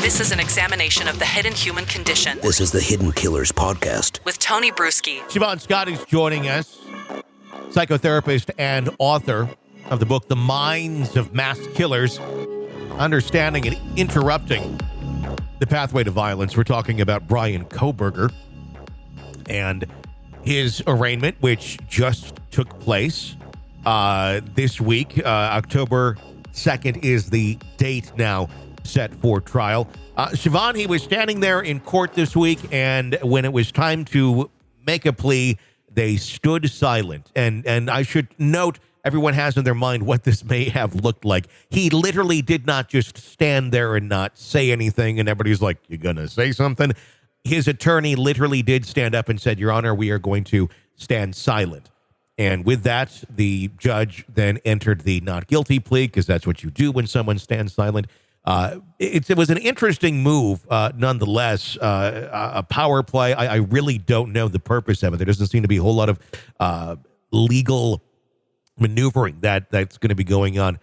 This is an examination of the hidden human condition. This is the Hidden Killers podcast. With Tony Bruschi. Shavaun Scott is joining us, psychotherapist and author of the book, The Minds of Mass Killers, Understanding and Interrupting the Pathway to Violence. We're talking about Bryan Kohberger and his arraignment, which just took place this week. October 2nd is the date now set for trial. Shavaun, he was standing there in court this week, and when it was time to make a plea, they stood silent. And I should note, everyone has in their mind what this may have looked like. He literally did not just stand there and not say anything, and everybody's like, "You gonna say something?" His attorney literally did stand up and said, "Your Honor, we are going to stand silent." And with that, the judge then entered the not guilty plea, because that's what you do when someone stands silent. It was an interesting move, nonetheless, a power play. I really don't know the purpose of it. There doesn't seem to be a whole lot of legal maneuvering that's going to be going on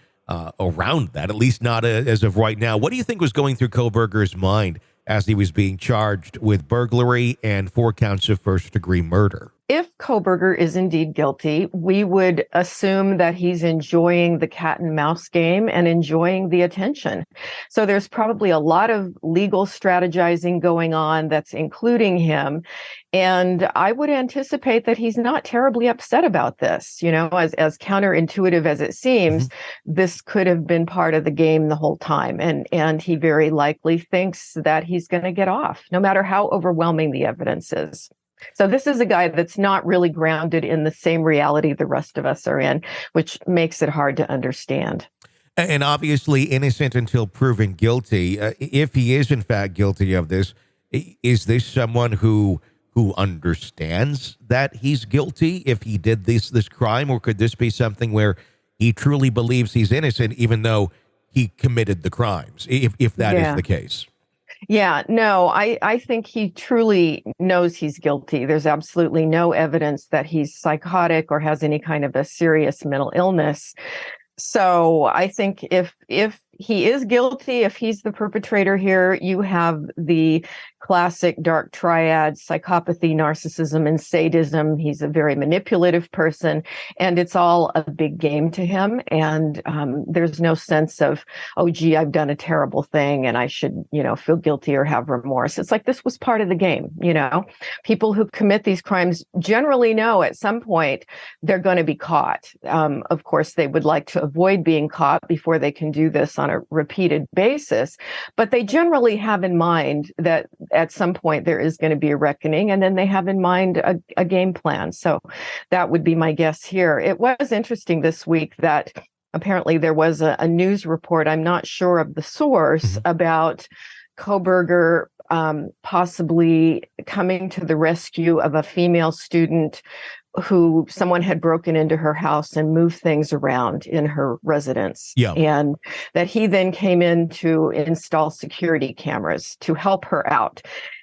around that, at least not as of right now. What do you think was going through Kohberger's mind as he was being charged with burglary and 4 counts of first-degree murder? If Kohberger is indeed guilty, we would assume that he's enjoying the cat and mouse game and enjoying the attention. So there's probably a lot of legal strategizing going on that's including him. And I would anticipate that he's not terribly upset about this. You know, as counterintuitive as it seems, this could have been part of the game the whole time. And he very likely thinks that he's going to get off, no matter how overwhelming the evidence is. So this is a guy that's not really grounded in the same reality the rest of us are in, which makes it hard to understand. And obviously innocent until proven guilty. If he is in fact guilty of this, is this someone who understands that he's guilty if he did this crime, or could this be something where he truly believes he's innocent even though he committed the crimes, if that is the case? Yeah, no, I think he truly knows he's guilty. There's absolutely no evidence that he's psychotic or has any kind of a serious mental illness. So I think if he is guilty, if he's the perpetrator here, you have the classic dark triad: psychopathy, narcissism, and sadism. He's a very manipulative person, and it's all a big game to him. And there's no sense of, oh, gee, I've done a terrible thing and I should, feel guilty or have remorse. It's like this was part of the game. People who commit these crimes generally know at some point they're going to be caught. Of course, they would like to avoid being caught before they can do this on a repeated basis, but they generally have in mind that at some point there is going to be a reckoning, and then they have in mind a game plan. So that would be my guess here. It was interesting this week that apparently there was a news report, I'm not sure of the source, about Kohberger possibly coming to the rescue of a female student who someone had broken into her house and moved things around in her residence. Yeah. And that he then came in to install security cameras to help her out.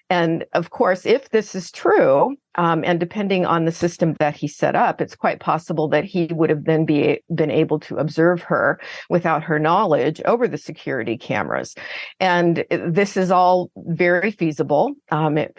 And of course, if this is true, and depending on the system that he set up, it's quite possible that he would have then been able to observe her without her knowledge over the security cameras. And this is all very feasible.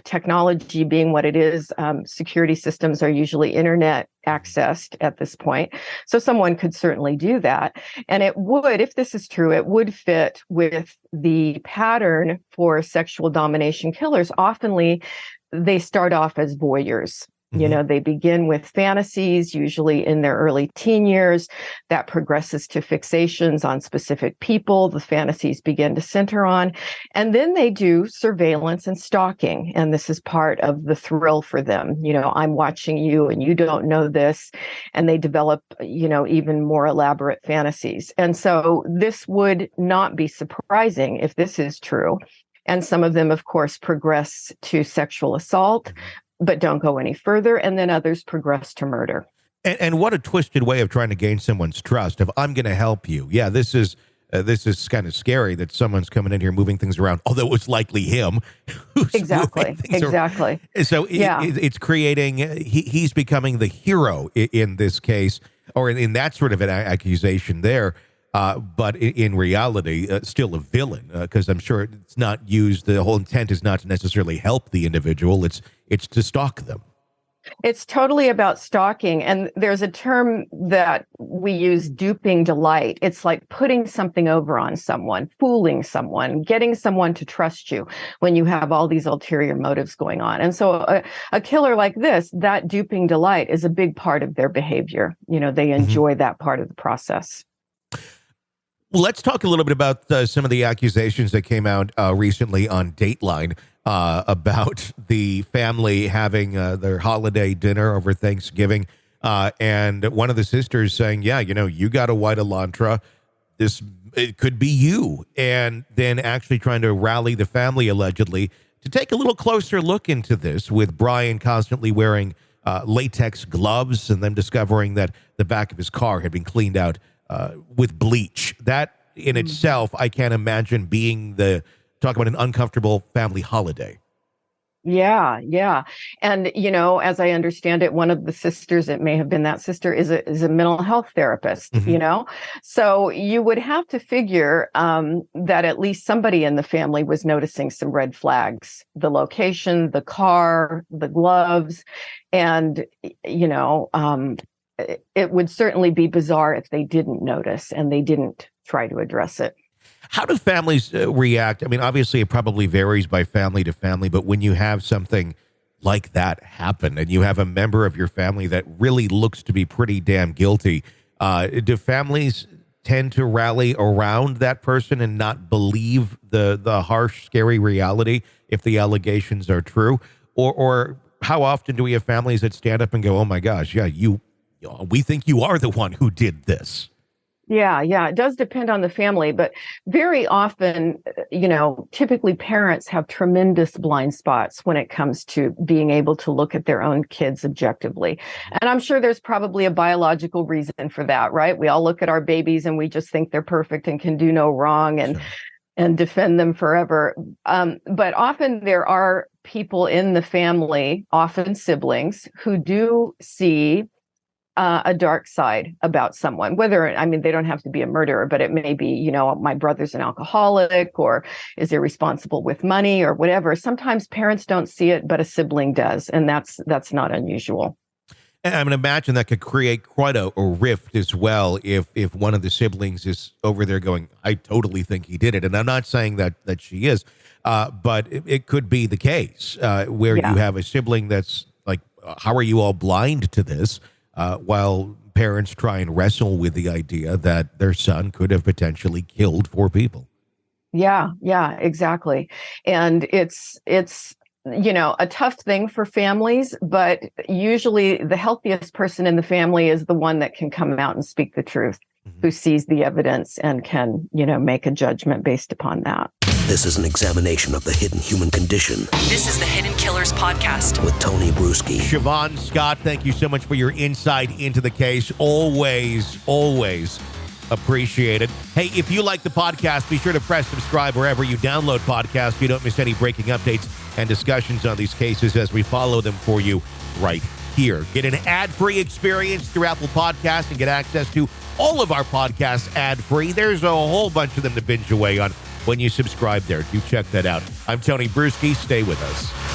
Technology being what it is, security systems are usually internet accessed at this point. So someone could certainly do that. And it would, if this is true, it would fit with the pattern for sexual domination killers. Oftenly, they start off as voyeurs. They begin with fantasies, usually in their early teen years, that progresses to fixations on specific people. The fantasies begin to center on, and then they do surveillance and stalking. And this is part of the thrill for them. I'm watching you and you don't know this. And they develop, even more elaborate fantasies. And so this would not be surprising if this is true. And some of them, of course, progress to sexual assault, but don't go any further. And then others progress to murder. And what a twisted way of trying to gain someone's trust. If I'm going to help you. Yeah, this is kind of scary that someone's coming in here moving things around, although it's likely him. Exactly. So it's creating, he's becoming the hero in this case, or in that sort of an accusation there. but in reality, still a villain, because I'm sure it's not used. The whole intent is not to necessarily help the individual. It's to stalk them. It's totally about stalking. And there's a term that we use, duping delight. It's like putting something over on someone, fooling someone, getting someone to trust you when you have all these ulterior motives going on. And so a killer like this, that duping delight is a big part of their behavior. They enjoy that part of the process. Let's talk a little bit about some of the accusations that came out recently on Dateline about the family having their holiday dinner over Thanksgiving. And one of the sisters saying, yeah, you got a white Elantra. It could be you. And then actually trying to rally the family, allegedly, to take a little closer look into this, with Bryan constantly wearing latex gloves and them discovering that the back of his car had been cleaned out with bleach. That in itself, I can't imagine being talk about an uncomfortable family holiday. Yeah. And, as I understand it, one of the sisters, it may have been that sister, is a mental health therapist, So you would have to figure that at least somebody in the family was noticing some red flags: the location, the car, the gloves. And, it would certainly be bizarre if they didn't notice and they didn't try to address it. How do families react? I mean, obviously, it probably varies by family to family, but when you have something like that happen and you have a member of your family that really looks to be pretty damn guilty, do families tend to rally around that person and not believe the harsh, scary reality if the allegations are true? Or how often do we have families that stand up and go, oh, my gosh, yeah, we think you are the one who did this? Yeah. It does depend on the family, but very often, typically parents have tremendous blind spots when it comes to being able to look at their own kids objectively. And I'm sure there's probably a biological reason for that, right? We all look at our babies and we just think they're perfect and can do no wrong and defend them forever. But often there are people in the family, often siblings, who do see a dark side about someone, they don't have to be a murderer, but it may be, my brother's an alcoholic, or is irresponsible with money, or whatever. Sometimes parents don't see it, but a sibling does. And that's not unusual. And I mean, imagine that could create quite a rift as well if one of the siblings is over there going, I totally think he did it. And I'm not saying that she is, but it could be the case where you have a sibling that's like, how are you all blind to this? While parents try and wrestle with the idea that their son could have potentially killed 4 people. Yeah, exactly. And it's a tough thing for families, but usually the healthiest person in the family is the one that can come out and speak the truth, who sees the evidence and can, make a judgment based upon that. This is an examination of the hidden human condition. This is the Hidden Killers Podcast with Tony Bruschi. Shavaun Scott, thank you so much for your insight into the case. Always appreciate it. Hey, if you like the podcast, be sure to press subscribe wherever you download podcasts so you don't miss any breaking updates and discussions on these cases as we follow them for you right here. Get an ad-free experience through Apple Podcasts and get access to all of our podcasts ad-free. There's a whole bunch of them to binge away on when you subscribe there. Do check that out. I'm Tony Bruschi. Stay with us.